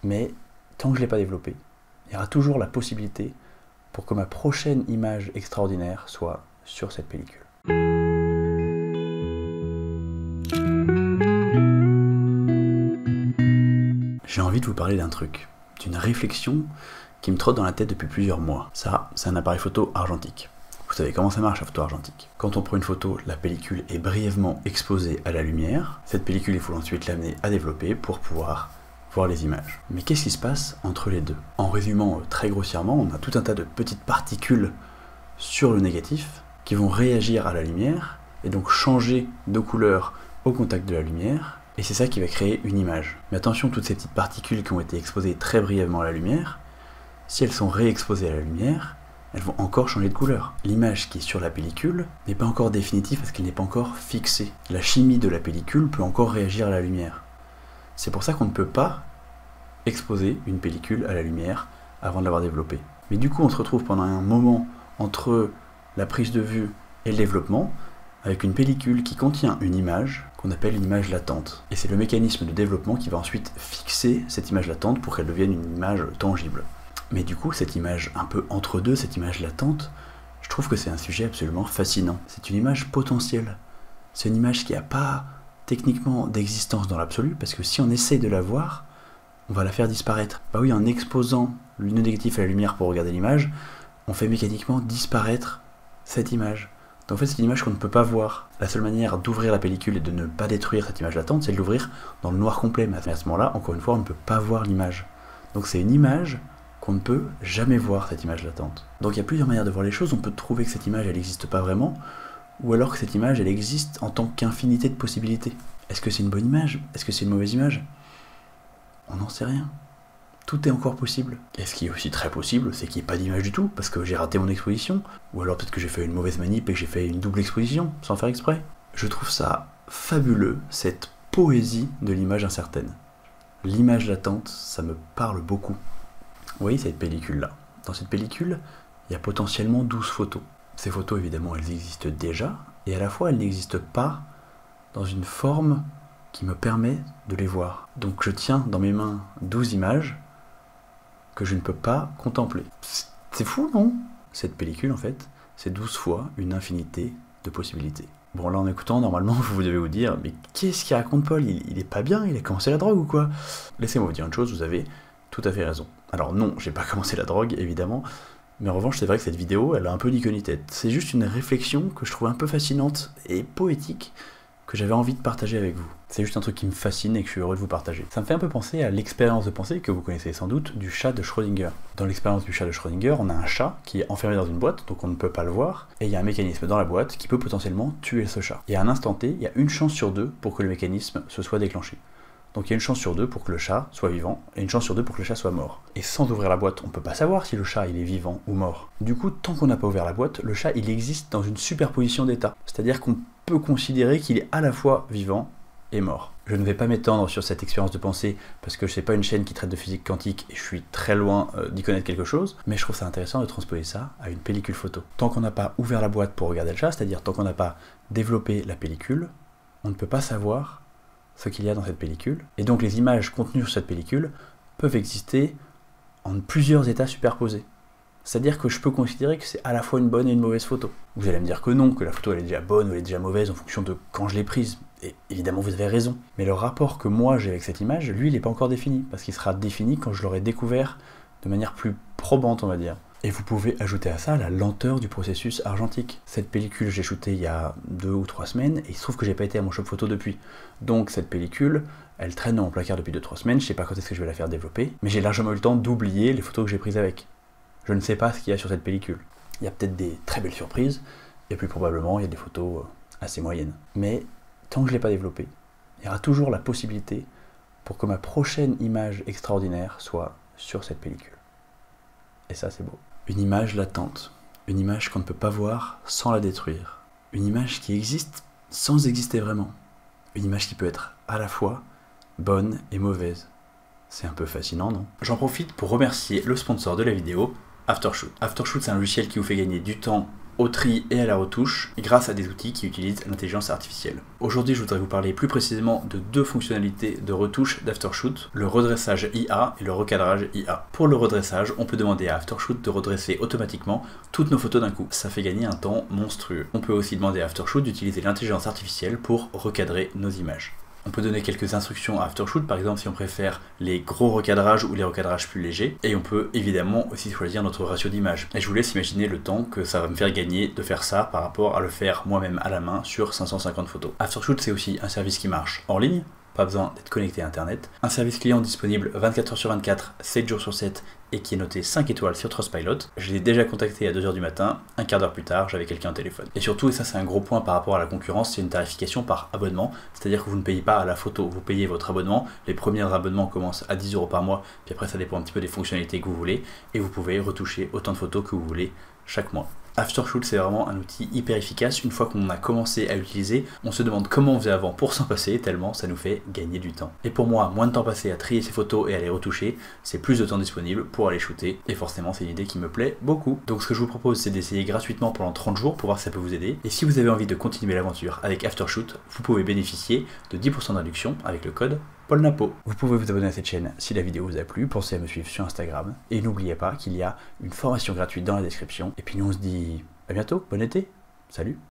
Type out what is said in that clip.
Mais tant que je ne l'ai pas développé, il y aura toujours la possibilité pour que ma prochaine image extraordinaire soit sur cette pellicule. J'ai envie de vous parler d'un truc, d'une réflexion qui me trotte dans la tête depuis plusieurs mois. Ça, c'est un appareil photo argentique. Vous savez comment ça marche, la photo argentique. Quand on prend une photo, la pellicule est brièvement exposée à la lumière. Cette pellicule, il faut ensuite l'amener à développer pour pouvoir voir les images. Mais qu'est-ce qui se passe entre les deux? En résumant très grossièrement, on a tout un tas de petites particules sur le négatif qui vont réagir à la lumière et donc changer de couleur au contact de la lumière. Et c'est ça qui va créer une image. Mais attention, toutes ces petites particules qui ont été exposées très brièvement à la lumière, si elles sont réexposées à la lumière, elles vont encore changer de couleur. L'image qui est sur la pellicule n'est pas encore définitive parce qu'elle n'est pas encore fixée. La chimie de la pellicule peut encore réagir à la lumière. C'est pour ça qu'on ne peut pas exposer une pellicule à la lumière avant de l'avoir développée. Mais du coup, on se retrouve pendant un moment entre la prise de vue et le développement avec une pellicule qui contient une image qu'on appelle une image latente. Et c'est le mécanisme de développement qui va ensuite fixer cette image latente pour qu'elle devienne une image tangible. Mais du coup, cette image un peu entre deux, cette image latente, je trouve que c'est un sujet absolument fascinant. C'est une image potentielle. C'est une image qui n'a pas techniquement d'existence dans l'absolu, parce que si on essaye de la voir, on va la faire disparaître. Bah oui, en exposant le négatif à la lumière pour regarder l'image, on fait mécaniquement disparaître cette image. Donc en fait, c'est une image qu'on ne peut pas voir. La seule manière d'ouvrir la pellicule et de ne pas détruire cette image latente, c'est de l'ouvrir dans le noir complet. Mais à ce moment-là, encore une fois, on ne peut pas voir l'image. Donc c'est une image qu'on ne peut jamais voir, cette image latente. Donc il y a plusieurs manières de voir les choses. On peut trouver que cette image, elle n'existe pas vraiment, ou alors que cette image, elle existe en tant qu'infinité de possibilités. Est-ce que c'est une bonne image? Est-ce que c'est une mauvaise image? On n'en sait rien. Tout est encore possible. Et ce qui est aussi très possible, c'est qu'il n'y ait pas d'image du tout, parce que j'ai raté mon exposition, ou alors peut-être que j'ai fait une mauvaise manip et que j'ai fait une double exposition, sans faire exprès. Je trouve ça fabuleux, cette poésie de l'image incertaine. L'image latente, ça me parle beaucoup. Vous voyez cette pellicule-là. Dans cette pellicule, il y a potentiellement 12 photos. Ces photos, évidemment, elles existent déjà, et à la fois, elles n'existent pas dans une forme qui me permet de les voir. Donc je tiens dans mes mains 12 images que je ne peux pas contempler. C'est fou, non? Cette pellicule, en fait, c'est 12 fois une infinité de possibilités. Bon, là, en écoutant, normalement, vous devez vous dire, mais qu'est-ce qu'il raconte Paul? Il est pas bien, il a commencé la drogue ou quoi? Laissez-moi vous dire une chose, vous avez tout à fait raison. Alors non, j'ai pas commencé la drogue, évidemment, mais en revanche, c'est vrai que cette vidéo, elle a un peu d'iconitête. C'est juste une réflexion que je trouve un peu fascinante et poétique, que j'avais envie de partager avec vous. C'est juste un truc qui me fascine et que je suis heureux de vous partager. Ça me fait un peu penser à l'expérience de pensée que vous connaissez sans doute du chat de Schrödinger. Dans l'expérience du chat de Schrödinger, on a un chat qui est enfermé dans une boîte, donc on ne peut pas le voir, et il y a un mécanisme dans la boîte qui peut potentiellement tuer ce chat. Et à un instant T, il y a une chance sur deux pour que le mécanisme se soit déclenché. Donc il y a une chance sur deux pour que le chat soit vivant, et une chance sur deux pour que le chat soit mort. Et sans ouvrir la boîte, on ne peut pas savoir si le chat il est vivant ou mort. Du coup, tant qu'on n'a pas ouvert la boîte, le chat il existe dans une superposition d'états. C'est-à-dire qu'on peut considérer qu'il est à la fois vivant et mort. Je ne vais pas m'étendre sur cette expérience de pensée parce que c'est pas une chaîne qui traite de physique quantique et je suis très loin d'y connaître quelque chose, mais je trouve ça intéressant de transposer ça à une pellicule photo. Tant qu'on n'a pas ouvert la boîte pour regarder le chat, c'est-à-dire tant qu'on n'a pas développé la pellicule, on ne peut pas savoir ce qu'il y a dans cette pellicule, et donc les images contenues sur cette pellicule peuvent exister en plusieurs états superposés. C'est-à-dire que je peux considérer que c'est à la fois une bonne et une mauvaise photo. Vous allez me dire que non, que la photo elle est déjà bonne ou elle est déjà mauvaise en fonction de quand je l'ai prise. Et évidemment vous avez raison. Mais le rapport que moi j'ai avec cette image, lui il n'est pas encore défini. Parce qu'il sera défini quand je l'aurai découvert de manière plus probante on va dire. Et vous pouvez ajouter à ça la lenteur du processus argentique. Cette pellicule j'ai shootée il y a 2 ou 3 semaines et il se trouve que j'ai pas été à mon shop photo depuis. Donc cette pellicule, elle traîne dans mon placard depuis 2-3 semaines, je sais pas quand est-ce que je vais la faire développer, mais j'ai largement eu le temps d'oublier les photos que j'ai prises avec. Je ne sais pas ce qu'il y a sur cette pellicule. Il y a peut-être des très belles surprises, et plus probablement il y a des photos assez moyennes. Mais tant que je ne l'ai pas développé, il y aura toujours la possibilité pour que ma prochaine image extraordinaire soit sur cette pellicule. Et ça c'est beau. Une image latente, une image qu'on ne peut pas voir sans la détruire. Une image qui existe sans exister vraiment. Une image qui peut être à la fois bonne et mauvaise. C'est un peu fascinant, non? J'en profite pour remercier le sponsor de la vidéo, Aftershoot. Aftershoot, c'est un logiciel qui vous fait gagner du temps au tri et à la retouche grâce à des outils qui utilisent l'intelligence artificielle. Aujourd'hui, je voudrais vous parler plus précisément de deux fonctionnalités de retouche d'Aftershoot, le redressage IA et le recadrage IA. Pour le redressage, on peut demander à Aftershoot de redresser automatiquement toutes nos photos d'un coup. Ça fait gagner un temps monstrueux. On peut aussi demander à Aftershoot d'utiliser l'intelligence artificielle pour recadrer nos images. On peut donner quelques instructions à Aftershoot, par exemple si on préfère les gros recadrages ou les recadrages plus légers, et on peut évidemment aussi choisir notre ratio d'image. Et je vous laisse imaginer le temps que ça va me faire gagner de faire ça par rapport à le faire moi-même à la main sur 550 photos. Aftershoot, c'est aussi un service qui marche en ligne, pas besoin d'être connecté à internet, un service client disponible 24h sur 24, 7 jours sur 7 et qui est noté 5 étoiles sur Trustpilot. Je l'ai déjà contacté à 2h du matin, un quart d'heure plus tard, j'avais quelqu'un au téléphone. Et surtout, et ça c'est un gros point par rapport à la concurrence, c'est une tarification par abonnement, c'est-à-dire que vous ne payez pas à la photo, vous payez votre abonnement. Les premiers abonnements commencent à 10 € par mois, puis après ça dépend un petit peu des fonctionnalités que vous voulez, et vous pouvez retoucher autant de photos que vous voulez chaque mois. Aftershoot, c'est vraiment un outil hyper efficace. Une fois qu'on a commencé à l'utiliser, on se demande comment on faisait avant pour s'en passer, tellement ça nous fait gagner du temps. Et pour moi, moins de temps passé à trier ces photos et à les retoucher, c'est plus de temps disponible pour aller shooter. Et forcément, c'est une idée qui me plaît beaucoup. Donc ce que je vous propose, c'est d'essayer gratuitement pendant 30 jours pour voir si ça peut vous aider. Et si vous avez envie de continuer l'aventure avec Aftershoot, vous pouvez bénéficier de 10% de réduction avec le code PaulNapo. Vous pouvez vous abonner à cette chaîne si la vidéo vous a plu, pensez à me suivre sur Instagram, et n'oubliez pas qu'il y a une formation gratuite dans la description. Et puis nous on se dit à bientôt, bon été, salut!